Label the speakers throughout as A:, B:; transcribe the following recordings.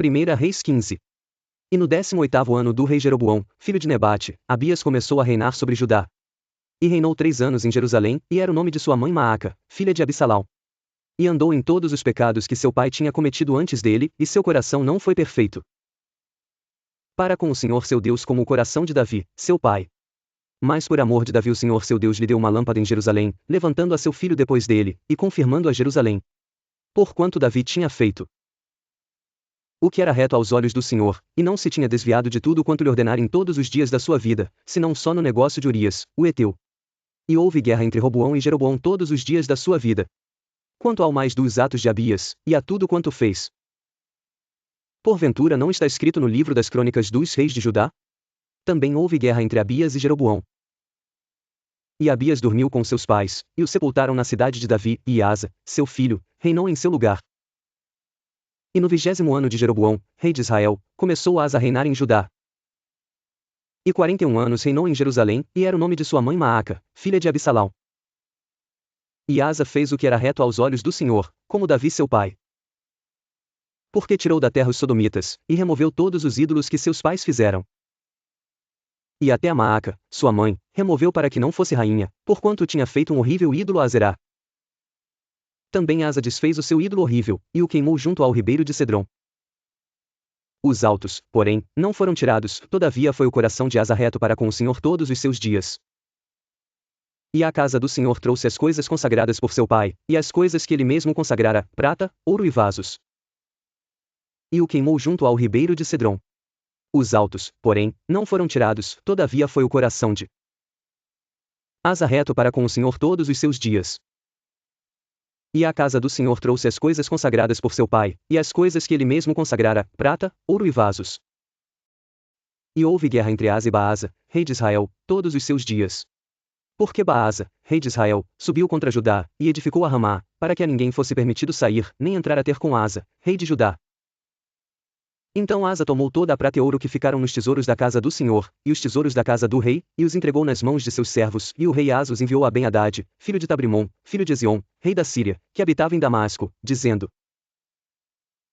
A: 1 Reis 15. E no 18º ano do rei Jeroboão, filho de Nebate, Abias começou a reinar sobre Judá. E reinou 3 anos em Jerusalém, e era o nome de sua mãe Maaca, filha de Abissalau. E andou em todos os pecados que seu pai tinha cometido antes dele, e seu coração não foi perfeito para com o Senhor seu Deus como o coração de Davi, seu pai. Mas por amor de Davi o Senhor seu Deus lhe deu uma lâmpada em Jerusalém, levantando a seu filho depois dele, e confirmando a Jerusalém. Porquanto Davi tinha feito o que era reto aos olhos do Senhor, e não se tinha desviado de tudo quanto lhe ordenara em todos os dias da sua vida, senão só no negócio de Urias, o Heteu. E houve guerra entre Roboão e Jeroboão todos os dias da sua vida. Quanto ao mais dos atos de Abias, e a tudo quanto fez, porventura não está escrito no livro das crônicas dos reis de Judá? Também houve guerra entre Abias e Jeroboão. E Abias dormiu com seus pais, e o sepultaram na cidade de Davi, e Asa, seu filho, reinou em seu lugar. E no 20º ano de Jeroboão, rei de Israel, começou Asa a reinar em Judá. E 41 anos reinou em Jerusalém, e era o nome de sua mãe Maaca, filha de Abissalau. E Asa fez o que era reto aos olhos do Senhor, como Davi seu pai. Porque tirou da terra os sodomitas, e removeu todos os ídolos que seus pais fizeram. E até a Maaca, sua mãe, removeu para que não fosse rainha, porquanto tinha feito um horrível ídolo a Azerá. Também Asa desfez o seu ídolo horrível, e o queimou junto ao ribeiro de Cedrom. Os altos, porém, não foram tirados, todavia foi o coração de Asa reto para com o Senhor todos os seus dias. E à casa do Senhor trouxe as coisas consagradas por seu pai, e as coisas que ele mesmo consagrara, prata, ouro e vasos. E o queimou junto ao ribeiro de Cedrom. Os altos, porém, não foram tirados, todavia foi o coração de Asa reto para com o Senhor todos os seus dias. E à casa do Senhor trouxe as coisas consagradas por seu pai, e as coisas que ele mesmo consagrara, prata, ouro e vasos. E houve guerra entre Asa e Baasa, rei de Israel, todos os seus dias. Porque Baasa, rei de Israel, subiu contra Judá, e edificou a Ramá, para que a ninguém fosse permitido sair, nem entrar a ter com Asa, rei de Judá. Então Asa tomou toda a prata e ouro que ficaram nos tesouros da casa do Senhor, e os tesouros da casa do rei, e os entregou nas mãos de seus servos, e o rei Asa os enviou a Ben-Hadad, filho de Tabrimon, filho de Ezion, rei da Síria, que habitava em Damasco, dizendo: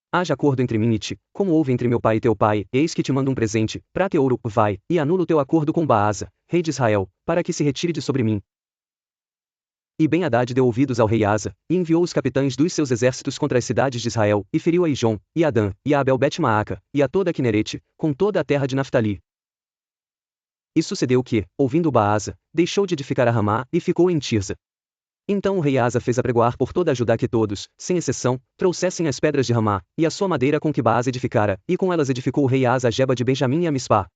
A: Haja acordo entre mim e ti, como houve entre meu pai e teu pai, eis que te mando um presente, prata e ouro, vai, e anula o teu acordo com Baasa, rei de Israel, para que se retire de sobre mim. E Ben-Hadad deu ouvidos ao rei Asa, e enviou os capitães dos seus exércitos contra as cidades de Israel, e feriu a Ijon, e a Dan, e a Abel-Bet-Maaca, e a toda a Quinerete, com toda a terra de Naftali. E sucedeu que, ouvindo Baasa, deixou de edificar a Ramá, e ficou em Tirza. Então o rei Asa fez apregoar por toda a Judá que todos, sem exceção, trouxessem as pedras de Ramá, e a sua madeira com que Baasa edificara, e com elas edificou o rei Asa a Geba de Benjamim e a Mispá.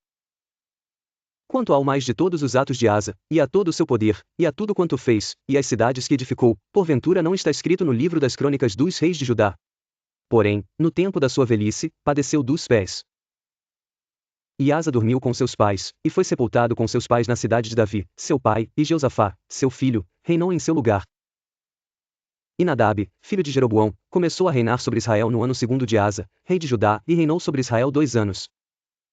A: Quanto ao mais de todos os atos de Asa, e a todo o seu poder, e a tudo quanto fez, e as cidades que edificou, porventura não está escrito no livro das crônicas dos reis de Judá. Porém, no tempo da sua velhice, padeceu dos pés. E Asa dormiu com seus pais, e foi sepultado com seus pais na cidade de Davi, seu pai, e Jeosafá, seu filho, reinou em seu lugar. E Nadab, filho de Jeroboão, começou a reinar sobre Israel no ano 2º de Asa, rei de Judá, e reinou sobre Israel 2 anos.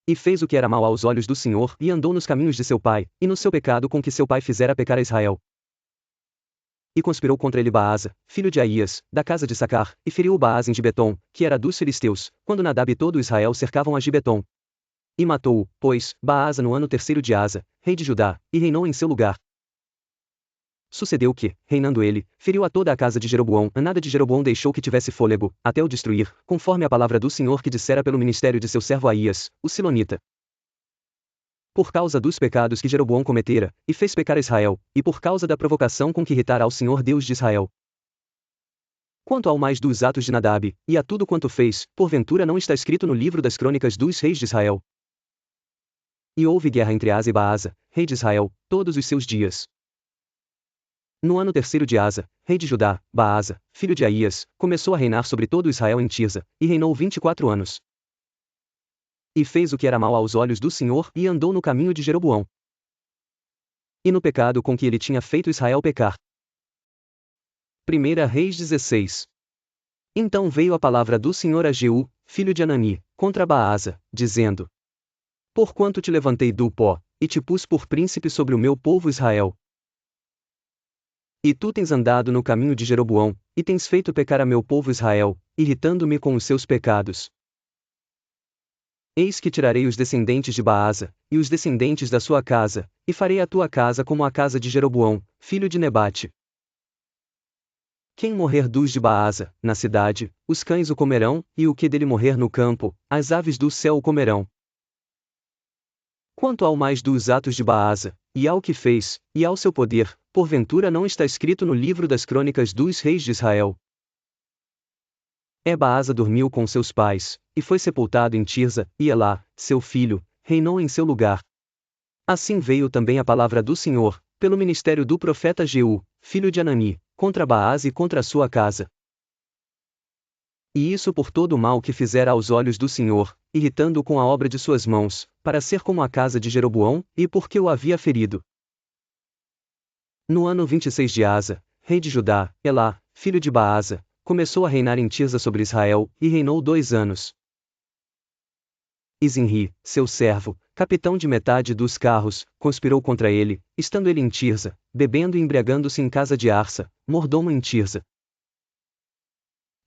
A: E fez o que era mal aos olhos do Senhor, e andou nos caminhos de seu pai, e no seu pecado com que seu pai fizera pecar a Israel. E conspirou contra ele Baasa, filho de Aías, da casa de Sacar, e feriu o Baasa em Gibeton, que era dos filisteus, quando Nadab e todo Israel cercavam a Gibeton. E matou-o, pois, Baasa no ano 3º de Asa, rei de Judá, e reinou em seu lugar. Sucedeu que, reinando ele, feriu a toda a casa de Jeroboão, nada de Jeroboão deixou que tivesse fôlego, até o destruir, conforme a palavra do Senhor que dissera pelo ministério de seu servo Aías, o Silonita. Por causa dos pecados que Jeroboão cometera, e fez pecar a Israel, e por causa da provocação com que irritara ao Senhor Deus de Israel. Quanto ao mais dos atos de Nadab, e a tudo quanto fez, porventura não está escrito no livro das crônicas dos reis de Israel. E houve guerra entre Asa e Baasa, rei de Israel, todos os seus dias. No ano 3º de Asa, rei de Judá, Baasa, filho de Aías, começou a reinar sobre todo Israel em Tirza, e reinou 24 anos. E fez o que era mal aos olhos do Senhor, e andou no caminho de Jeroboão. E no pecado com que ele tinha feito Israel pecar. 1 Reis 16. Então veio a palavra do Senhor a Jeú, filho de Anani, contra Baasa, dizendo: Porquanto te levantei do pó, e te pus por príncipe sobre o meu povo Israel. E tu tens andado no caminho de Jeroboão, e tens feito pecar a meu povo Israel, irritando-me com os seus pecados. Eis que tirarei os descendentes de Baasa, e os descendentes da sua casa, e farei a tua casa como a casa de Jeroboão, filho de Nebate. Quem morrer dos de Baasa, na cidade, os cães o comerão, e o que dele morrer no campo, as aves do céu o comerão. Quanto ao mais dos atos de Baasa, e ao que fez, e ao seu poder, porventura não está escrito no livro das crônicas dos reis de Israel. Baasa dormiu com seus pais, e foi sepultado em Tirza, e Elá, seu filho, reinou em seu lugar. Assim veio também a palavra do Senhor, pelo ministério do profeta Jeú, filho de Anani, contra Baasa e contra a sua casa. E isso por todo o mal que fizera aos olhos do Senhor, irritando-o com a obra de suas mãos, para ser como a casa de Jeroboão, e porque o havia ferido. No ano 26 de Asa, rei de Judá, Elá, filho de Baasa, começou a reinar em Tirza sobre Israel, e reinou 2 anos. E Zinri, seu servo, capitão de metade dos carros, conspirou contra ele, estando ele em Tirza, bebendo e embriagando-se em casa de Arsa, mordomo em Tirza.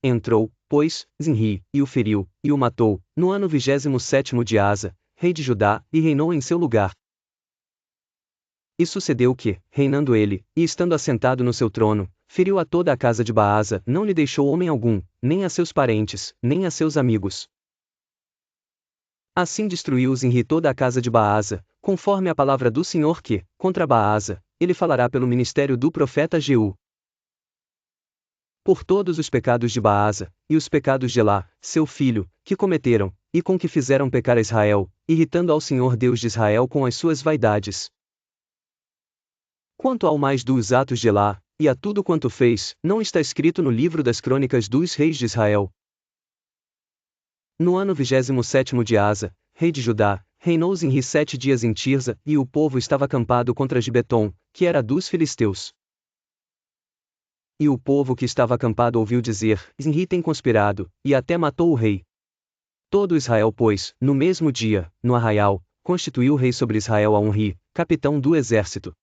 A: Entrou, pois, Zinri, e o feriu, e o matou, no ano 27º de Asa, rei de Judá, e reinou em seu lugar. E sucedeu que, reinando ele, e estando assentado no seu trono, feriu a toda a casa de Baasa, não lhe deixou homem algum, nem a seus parentes, nem a seus amigos. Assim destruiu Zinri toda a casa de Baasa, conforme a palavra do Senhor que, contra Baasa, ele falará pelo ministério do profeta Jeú. Por todos os pecados de Baasa, e os pecados de Elá, seu filho, que cometeram, e com que fizeram pecar a Israel, irritando ao Senhor Deus de Israel com as suas vaidades. Quanto ao mais dos atos de Elá, e a tudo quanto fez, não está escrito no livro das crônicas dos reis de Israel. No ano 27º de Asa, rei de Judá, reinou Zinri 7 dias em Tirza, e o povo estava acampado contra Gibeton, que era dos filisteus. E o povo que estava acampado ouviu dizer, Zinri tem conspirado, e até matou o rei. Todo Israel, pois, no mesmo dia, no arraial, constituiu rei sobre Israel a Onri, capitão do exército.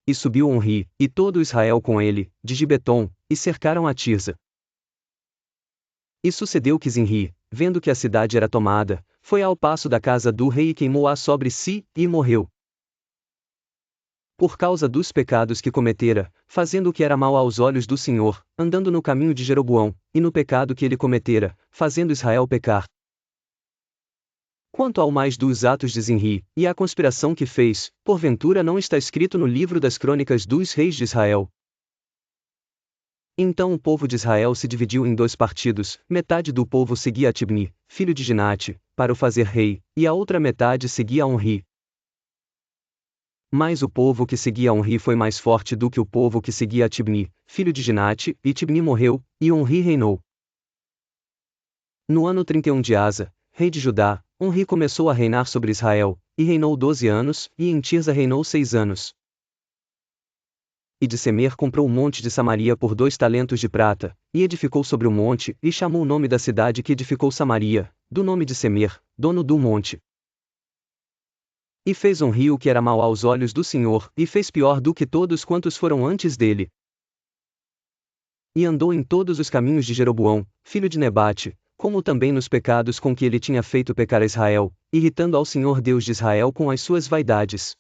A: E subiu Onri, e todo Israel com ele, de Gibeton, e cercaram a Tirza. E sucedeu que Zinri, vendo que a cidade era tomada, foi ao paço da casa do rei e queimou-a sobre si, e morreu. Por causa dos pecados que cometera, fazendo o que era mal aos olhos do Senhor, andando no caminho de Jeroboão, e no pecado que ele cometera, fazendo Israel pecar. Quanto ao mais dos atos de Zinri, e à conspiração que fez, porventura não está escrito no livro das crônicas dos reis de Israel. Então o povo de Israel se dividiu em 2 partidos, metade do povo seguia a Tibni, filho de Ginate, para o fazer rei, e a outra metade seguia a Onri. Mas o povo que seguia a Onri foi mais forte do que o povo que seguia a Tibni, filho de Ginate, e Tibni morreu, e Onri reinou. No ano 31 de Asa, rei de Judá, Onri começou a reinar sobre Israel, e reinou 12 anos, e em Tirza reinou 6 anos. E de Semer comprou o monte de Samaria por 2 talentos de prata, e edificou sobre o monte, e chamou o nome da cidade que edificou Samaria, do nome de Semer, dono do monte. E fez Onri o que era mal aos olhos do Senhor, e fez pior do que todos quantos foram antes dele. E andou em todos os caminhos de Jeroboão, filho de Nebate, como também nos pecados com que ele tinha feito pecar a Israel, irritando ao Senhor Deus de Israel com as suas vaidades.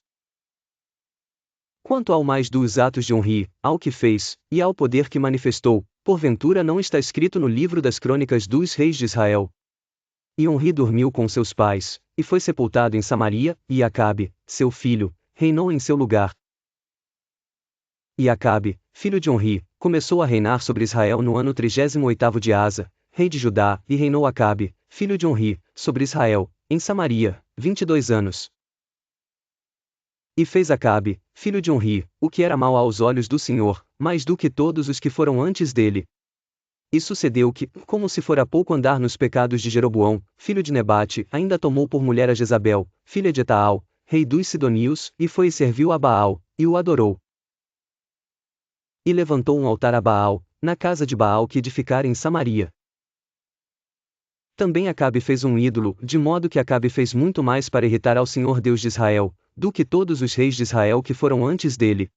A: Quanto ao mais dos atos de Onri, ao que fez, e ao poder que manifestou, porventura não está escrito no livro das crônicas dos reis de Israel. E Onri dormiu com seus pais, e foi sepultado em Samaria, e Acabe, seu filho, reinou em seu lugar. E Acabe, filho de Onri, começou a reinar sobre Israel no ano 38º de Asa, rei de Judá, e reinou Acabe, filho de Onri, sobre Israel, em Samaria, 22 anos. E fez Acabe, filho de Onri, o que era mal aos olhos do Senhor, mais do que todos os que foram antes dele. E sucedeu que, como se fora pouco andar nos pecados de Jeroboão, filho de Nebate, ainda tomou por mulher a Jezabel, filha de Etaal, rei dos Sidonios, e foi e serviu a Baal, e o adorou. E levantou um altar a Baal, na casa de Baal que edificara em Samaria. Também Acabe fez um ídolo, de modo que Acabe fez muito mais para irritar ao Senhor Deus de Israel, do que todos os reis de Israel que foram antes dele.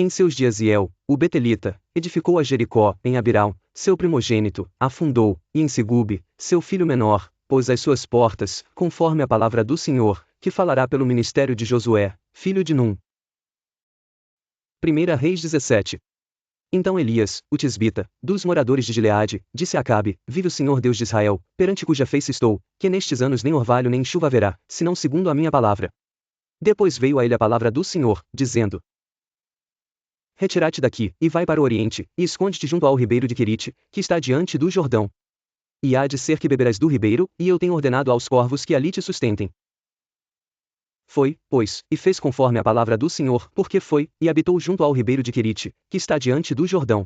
A: Em seus dias Hiel, o Betelita, edificou a Jericó, em Abirão, seu primogênito, a fundou, e em Segube, seu filho menor, pôs as suas portas, conforme a palavra do Senhor, que falará pelo ministério de Josué, filho de Num. 1 Reis 17. Então Elias, o tisbita, dos moradores de Gileade, disse a Acabe: Vive o Senhor Deus de Israel, perante cuja face estou, que nestes anos nem orvalho nem chuva haverá, senão segundo a minha palavra. Depois veio a ele a palavra do Senhor, dizendo: Retira-te daqui, e vai para o oriente, e esconde-te junto ao ribeiro de Querite, que está diante do Jordão. E há de ser que beberás do ribeiro, e eu tenho ordenado aos corvos que ali te sustentem. Foi, pois, e fez conforme a palavra do Senhor, porque foi, e habitou junto ao ribeiro de Querite, que está diante do Jordão.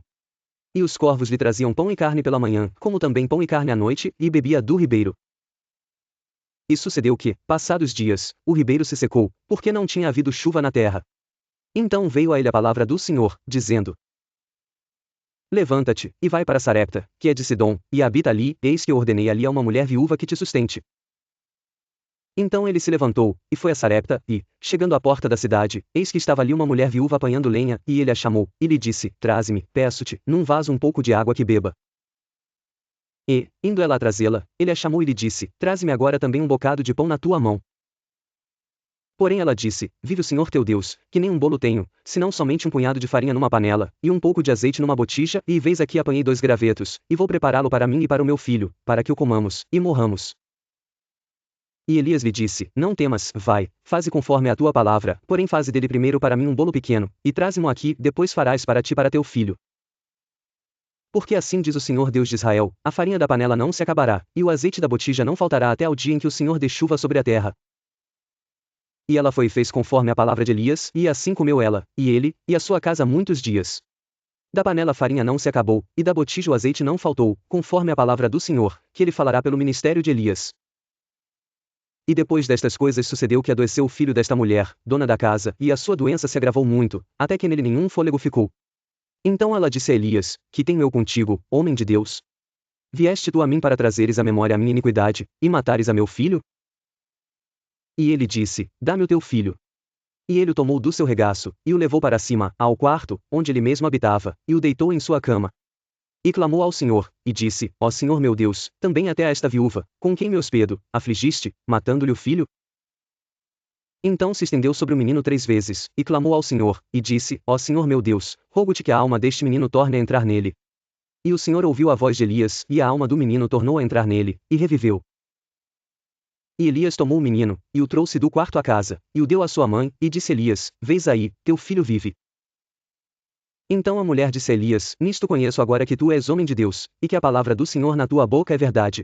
A: E os corvos lhe traziam pão e carne pela manhã, como também pão e carne à noite, e bebia do ribeiro. E sucedeu que, passados dias, o ribeiro se secou, porque não tinha havido chuva na terra. Então veio a ele a palavra do Senhor, dizendo: Levanta-te, e vai para Sarepta, que é de Sidom, e habita ali, eis que eu ordenei ali a uma mulher viúva que te sustente. Então ele se levantou, e foi a Sarepta, e, chegando à porta da cidade, eis que estava ali uma mulher viúva apanhando lenha, e ele a chamou, e lhe disse: Traze-me, peço-te, num vaso um pouco de água que beba. E, indo ela a trazê-la, ele a chamou e lhe disse: Traze-me agora também um bocado de pão na tua mão. Porém ela disse: Vive o Senhor teu Deus, que nem um bolo tenho, senão somente um punhado de farinha numa panela, e um pouco de azeite numa botija, e veis aqui apanhei 2 gravetos, e vou prepará-lo para mim e para o meu filho, para que o comamos, e morramos. E Elias lhe disse: Não temas, vai, faze conforme a tua palavra, porém faze dele primeiro para mim um bolo pequeno, e traze-mo aqui, depois farás para ti e para teu filho. Porque assim diz o Senhor Deus de Israel: a farinha da panela não se acabará, e o azeite da botija não faltará até ao dia em que o Senhor dê chuva sobre a terra. E ela foi e fez conforme a palavra de Elias, e assim comeu ela, e ele, e a sua casa muitos dias. Da panela a farinha não se acabou, e da botija o azeite não faltou, conforme a palavra do Senhor, que ele falará pelo ministério de Elias. E depois destas coisas sucedeu que adoeceu o filho desta mulher, dona da casa, e a sua doença se agravou muito, até que nele nenhum fôlego ficou. Então ela disse a Elias: Que tenho eu contigo, homem de Deus? Vieste tu a mim para trazeres à memória a minha iniquidade, e matares a meu filho? E ele disse: Dá-me o teu filho. E ele o tomou do seu regaço, e o levou para cima, ao quarto, onde ele mesmo habitava, e o deitou em sua cama. E clamou ao Senhor, e disse: Ó Senhor meu Deus, também até a esta viúva, com quem me hospedo, afligiste, matando-lhe o filho? Então se estendeu sobre o menino 3 vezes, e clamou ao Senhor, e disse: Ó Senhor meu Deus, rogo-te que a alma deste menino torne a entrar nele. E o Senhor ouviu a voz de Elias, e a alma do menino tornou a entrar nele, e reviveu. E Elias tomou o menino, e o trouxe do quarto à casa, e o deu à sua mãe, e disse Elias: Vês aí, teu filho vive. Então a mulher disse a Elias: Nisto conheço agora que tu és homem de Deus, e que a palavra do Senhor na tua boca é verdade.